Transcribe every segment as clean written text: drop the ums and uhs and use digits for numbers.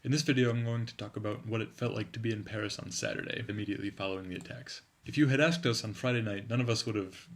In this video, I'm going to talk about what it felt like to be in Paris on Saturday, immediately following the attacks. If you had asked us on Friday night, none of us would have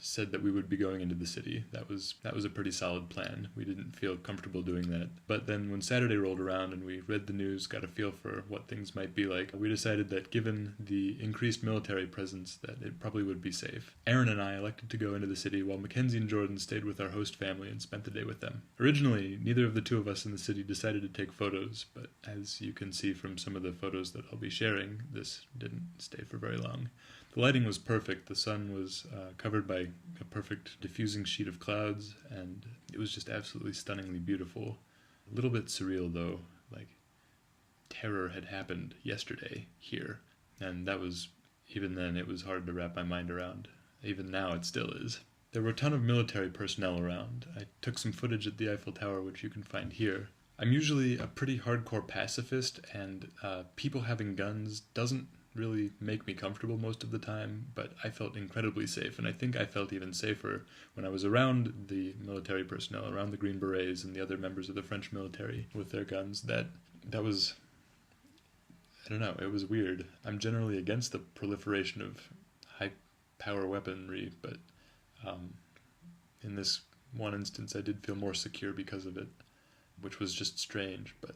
said that we would be going into the city. That was a pretty solid plan. We didn't feel comfortable doing that. But then when Saturday rolled around and we read the news, got a feel for what things might be like, we decided that given the increased military presence, that it probably would be safe. Aaron and I elected to go into the city while Mackenzie and Jordan stayed with our host family and spent the day with them. Originally, neither of the two of us in the city decided to take photos, but as you can see from some of the photos that I'll be sharing, this didn't stay for very long. The lighting was perfect. The sun was covered by a perfect diffusing sheet of clouds, and it was just absolutely stunningly beautiful. A little bit surreal, though. Like, terror had happened yesterday here, and that was, even then, it was hard to wrap my mind around. Even now, it still is. There were a ton of military personnel around. I took some footage at the Eiffel Tower, which you can find here. I'm usually a pretty hardcore pacifist, and people having guns doesn't really make me comfortable most of the time, but I felt incredibly safe, and I think I felt even safer when I was around the military personnel, around the Green Berets and the other members of the French military with their guns. That was, I don't know, it was weird. I'm generally against the proliferation of high-power weaponry, but in this one instance I did feel more secure because of it, which was just strange, but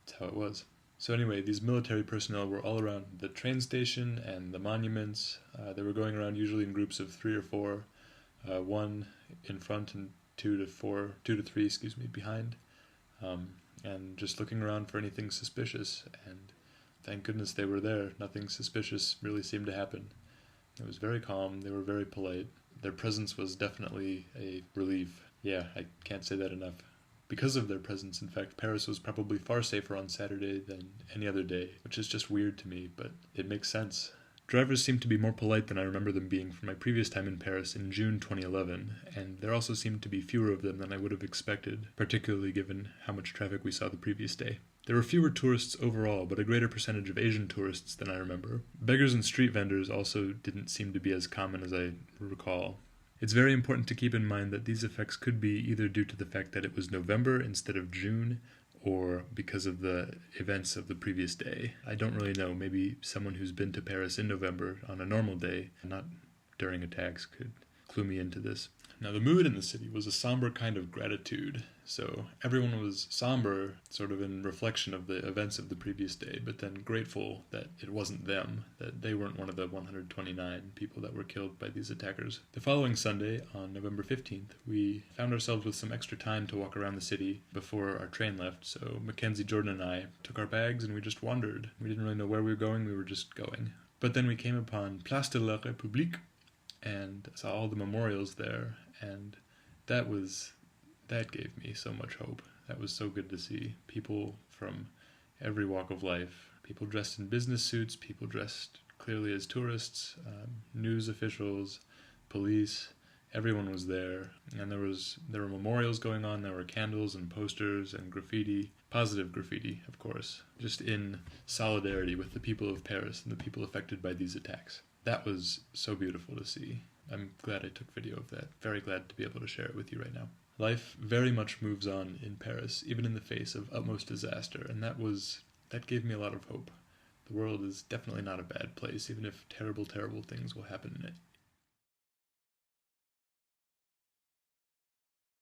that's how it was. So anyway, these military personnel were all around the train station and the monuments. They were going around usually in groups of 3 or 4, one in front and 2 to 3 behind, and just looking around for anything suspicious. And thank goodness they were there. Nothing suspicious really seemed to happen. It was very calm. They were very polite. Their presence was definitely a relief. Yeah, I can't say that enough. Because of their presence, in fact, Paris was probably far safer on Saturday than any other day, which is just weird to me, but it makes sense. Drivers seemed to be more polite than I remember them being from my previous time in Paris in June 2011, and there also seemed to be fewer of them than I would have expected, particularly given how much traffic we saw the previous day. There were fewer tourists overall, but a greater percentage of Asian tourists than I remember. Beggars and street vendors also didn't seem to be as common as I recall. It's very important to keep in mind that these effects could be either due to the fact that it was November instead of June, or because of the events of the previous day. I don't really know. Maybe someone who's been to Paris in November on a normal day, not during attacks, could clue me into this. Now, the mood in the city was a somber kind of gratitude. So everyone was somber, sort of in reflection of the events of the previous day, but then grateful that it wasn't them, that they weren't one of the 129 people that were killed by these attackers. The following Sunday, on November 15th, we found ourselves with some extra time to walk around the city before our train left, so Mackenzie, Jordan, and I took our bags and we just wandered. We didn't really know where we were going, we were just going. But then we came upon Place de la République and saw all the memorials there, and that gave me so much hope. That was so good to see. People from every walk of life, people dressed in business suits, people dressed clearly as tourists, news officials, police, everyone was there. And there were memorials going on, there were candles and posters and graffiti, positive graffiti, of course, just in solidarity with the people of Paris and the people affected by these attacks. That was so beautiful to see. I'm glad I took video of that. Very glad to be able to share it with you right now. Life very much moves on in Paris, even in the face of utmost disaster, and that gave me a lot of hope. The world is definitely not a bad place, even if terrible, terrible things will happen in it.